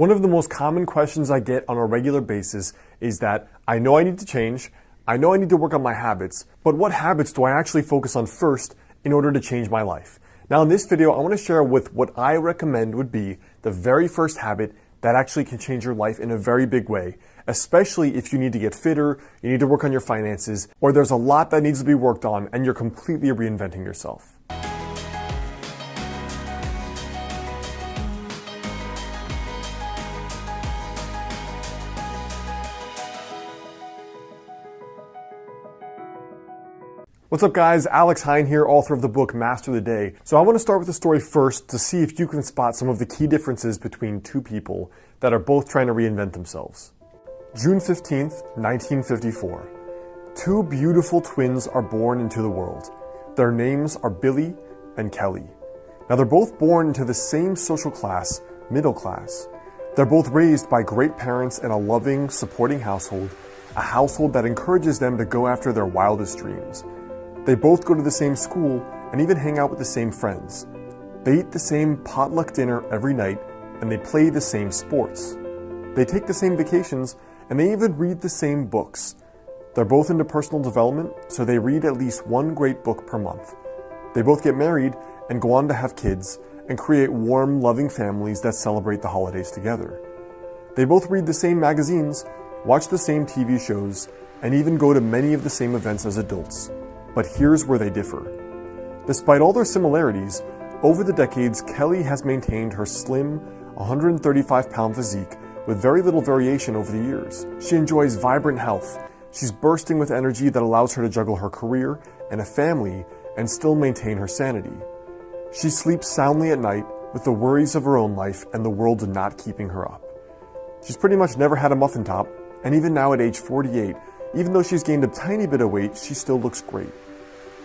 One of the most common questions I get on a regular basis is that I know I need to change, I know I need to work on my habits, but what habits do I actually focus on first in order to change my life? Now in this video, I want to share with what I recommend would be the very first habit that actually can change your life in a very big way, especially if you need to get fitter, you need to work on your finances, or there's a lot that needs to be worked on and you're completely reinventing yourself. What's up guys, Alex Hine here, author of the book Master the Day. So I want to start with the story first to see if you can spot some of the key differences between two people that are both trying to reinvent themselves. June 15th, 1954. Two beautiful twins are born into the world. Their names are Billy and Kelly. Now they're both born into the same social class, middle class. They're both raised by great parents in a loving, supporting household, a household that encourages them to go after their wildest dreams. They both go to the same school and even hang out with the same friends. They eat the same potluck dinner every night and they play the same sports. They take the same vacations and they even read the same books. They're both into personal development, so they read at least one great book per month. They both get married and go on to have kids and create warm, loving families that celebrate the holidays together. They both read the same magazines, watch the same TV shows, and even go to many of the same events as adults. But here's where they differ. Despite all their similarities, over the decades, Kelly has maintained her slim, 135-pound physique with very little variation over the years. She enjoys vibrant health. She's bursting with energy that allows her to juggle her career and a family and still maintain her sanity. She sleeps soundly at night with the worries of her own life and the world not keeping her up. She's pretty much never had a muffin top, and even now at age 48, even though she's gained a tiny bit of weight, she still looks great.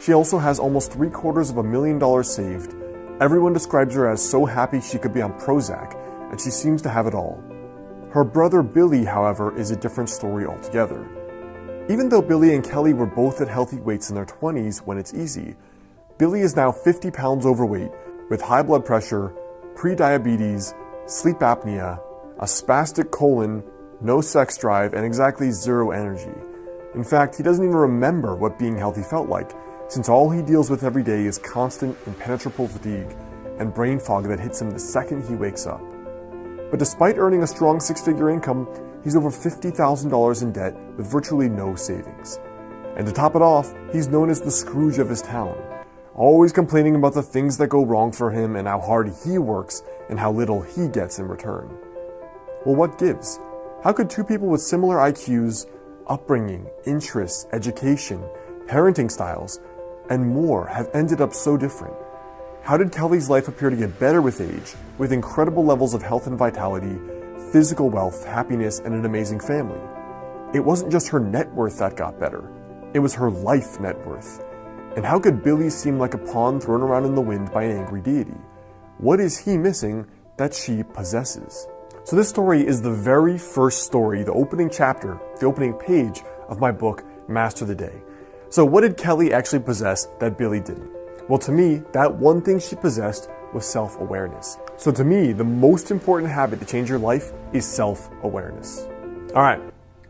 She also has almost $750,000 saved. Everyone describes her as so happy she could be on Prozac, and she seems to have it all. Her brother Billy, however, is a different story altogether. Even though Billy and Kelly were both at healthy weights in their 20s when it's easy, Billy is now 50 pounds overweight with high blood pressure, pre-diabetes, sleep apnea, a spastic colon, no sex drive, and exactly zero energy. In fact, he doesn't even remember what being healthy felt like, since all he deals with every day is constant, impenetrable fatigue and brain fog that hits him the second he wakes up. But despite earning a strong six-figure income, he's over $50,000 in debt with virtually no savings. And to top it off, he's known as the Scrooge of his town, always complaining about the things that go wrong for him and how hard he works and how little he gets in return. Well, what gives? How could two people with similar IQs, upbringing, interests, education, parenting styles, and more have ended up so different? How did Kelly's life appear to get better with age, with incredible levels of health and vitality, physical wealth, happiness, and an amazing family? It wasn't just her net worth that got better, it was her life net worth. And how could Billy seem like a pawn thrown around in the wind by an angry deity? What is he missing that she possesses? So this story is the very first story, the opening chapter, the opening page of my book, Master the Day. So what did Kelly actually possess that Billy didn't? Well, to me, that one thing she possessed was self-awareness. So to me, the most important habit to change your life is self-awareness. All right,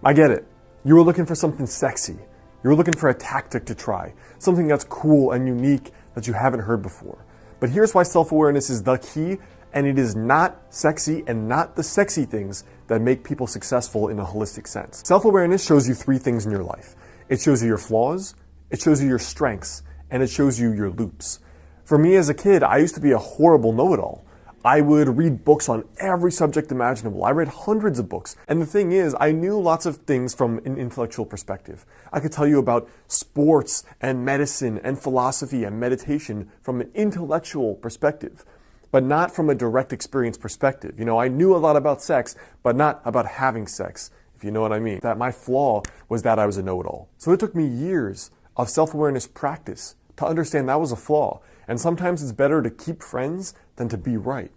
I get it. You were looking for something sexy. You were looking for a tactic to try, something that's cool and unique that you haven't heard before. But here's why self-awareness is the key, and it is not sexy and not the sexy things that make people successful in a holistic sense. Self-awareness shows you three things in your life. It shows you your flaws, it shows you your strengths, and it shows you your loops. For me as a kid, I used to be a horrible know-it-all. I would read books on every subject imaginable. I read hundreds of books. And the thing is, I knew lots of things from an intellectual perspective. I could tell you about sports and medicine and philosophy and meditation from an intellectual perspective, but not from a direct experience perspective. You know, I knew a lot about sex, but not about having sex, if you know what I mean. That my flaw was that I was a know-it-all. So it took me years of self-awareness practice to understand that was a flaw. And sometimes it's better to keep friends than to be right.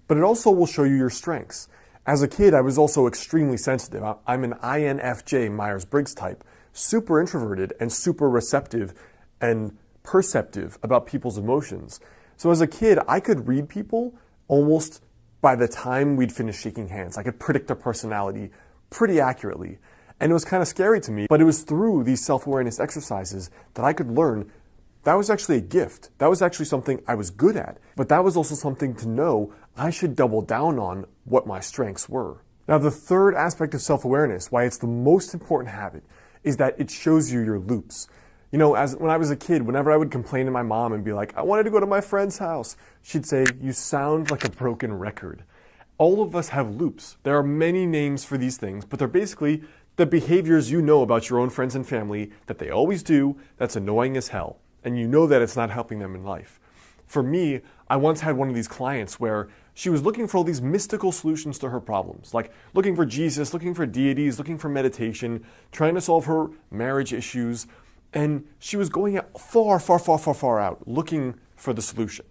But it also will show you your strengths. As a kid, I was also extremely sensitive. I'm an INFJ Myers-Briggs type, super introverted and super receptive and perceptive about people's emotions. So as a kid, I could read people almost by the time we'd finish shaking hands. I could predict their personality pretty accurately. And it was kind of scary to me, but it was through these self-awareness exercises that I could learn that was actually a gift. That was actually something I was good at. But that was also something to know I should double down on what my strengths were. Now, the third aspect of self-awareness, why it's the most important habit, is that it shows you your loops. You know, when I was a kid, whenever I would complain to my mom and be like, I wanted to go to my friend's house, she'd say, you sound like a broken record. All of us have loops. There are many names for these things, but they're basically the behaviors you know about your own friends and family that they always do that's annoying as hell. And you know that it's not helping them in life. For me, I once had one of these clients where she was looking for all these mystical solutions to her problems, like looking for Jesus, looking for deities, looking for meditation, trying to solve her marriage issues, and she was going far out looking for the solution.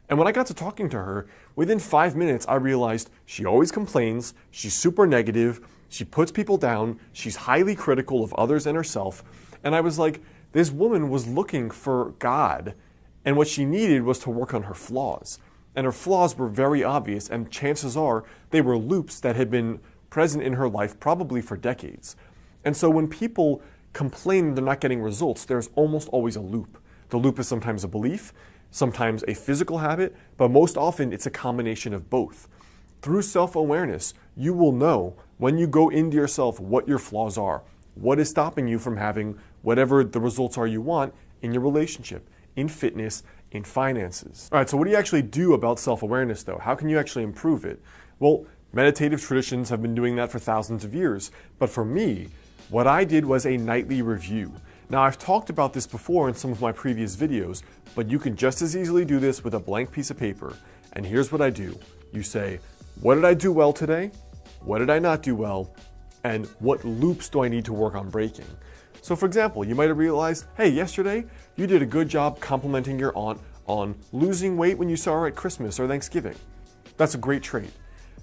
And when I got to talking to her, within 5 minutes, I realized she always complains, she's super negative, she puts people down, she's highly critical of others and herself, and I was like, this woman was looking for God, and what she needed was to work on her flaws. And her flaws were very obvious, and chances are they were loops that had been present in her life probably for decades. And so when people complain they're not getting results, there's almost always a loop. The loop is sometimes a belief, sometimes a physical habit, but most often it's a combination of both. Through self-awareness, you will know when you go into yourself what your flaws are, what is stopping you from having whatever the results are you want in your relationship, in fitness, in finances. All right, so what do you actually do about self-awareness though? How can you actually improve it? Well, meditative traditions have been doing that for thousands of years. But for me, what I did was a nightly review. Now, I've talked about this before in some of my previous videos, but you can just as easily do this with a blank piece of paper. And here's what I do. You say, what did I do well today? What did I not do well? And what loops do I need to work on breaking? So for example, you might have realized, hey, yesterday you did a good job complimenting your aunt on losing weight when you saw her at Christmas or Thanksgiving. That's a great trait.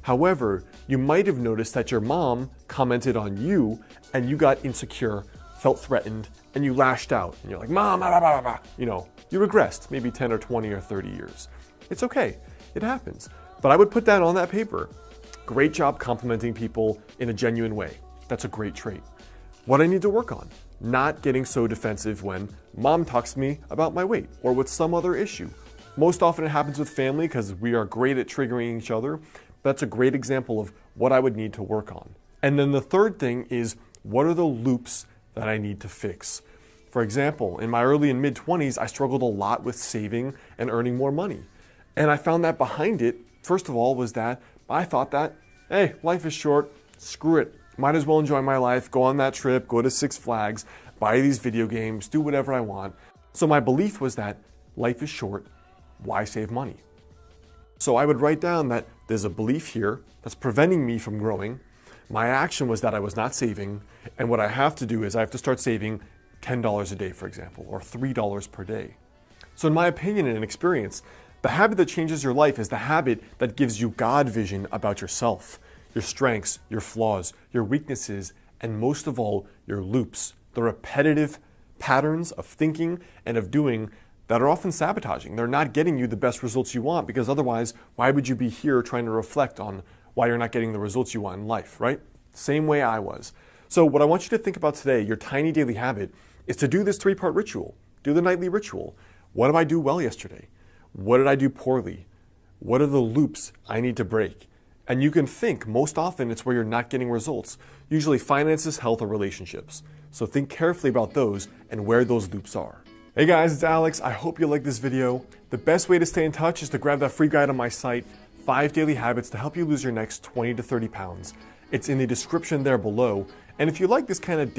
However, you might have noticed that your mom commented on you and you got insecure, felt threatened, and you lashed out. And you're like, Mom, blah, blah, blah, blah. You know, you regressed maybe 10 or 20 or 30 years. It's okay, it happens. But I would put that on that paper. Great job complimenting people in a genuine way. That's a great trait. What I need to work on, not getting so defensive when mom talks to me about my weight or with some other issue. Most often it happens with family because we are great at triggering each other. That's a great example of what I would need to work on. And then the third thing is, what are the loops that I need to fix? For example, in my early and mid 20s, I struggled a lot with saving and earning more money. And I found that behind it, first of all, was that I thought that, hey, life is short, screw it. Might as well enjoy my life, go on that trip, go to Six Flags, buy these video games, do whatever I want. So my belief was that life is short, why save money? So I would write down that there's a belief here that's preventing me from growing. My action was that I was not saving, and what I have to do is I have to start saving $10 a day, for example, or $3 per day. So in my opinion and experience, the habit that changes your life is the habit that gives you God vision about yourself, your strengths, your flaws, your weaknesses, and most of all, your loops, the repetitive patterns of thinking and of doing that are often sabotaging. They're not getting you the best results you want, because otherwise, why would you be here trying to reflect on why you're not getting the results you want in life, right? Same way I was. So what I want you to think about today, your tiny daily habit, is to do this 3-part ritual. Do the nightly ritual. What did I do well yesterday? What did I do poorly? What are the loops I need to break? And you can think, most often it's where you're not getting results, usually finances, health, or relationships. So think carefully about those and where those loops are. Hey guys, it's Alex. I hope you like this video. The best way to stay in touch is to grab that free guide on my site, 5 Daily Habits to help you lose your next 20 to 30 pounds. It's in the description there below. And if you like this kind of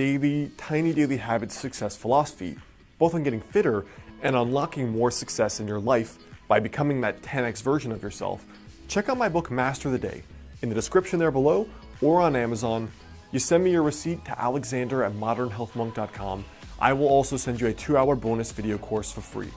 tiny daily habits success philosophy, both on getting fitter and unlocking more success in your life by becoming that 10x version of yourself, check out my book, Master the Day, in the description there below or on Amazon. You send me your receipt to alexander@modernhealthmonk.com. I will also send you a 2-hour bonus video course for free.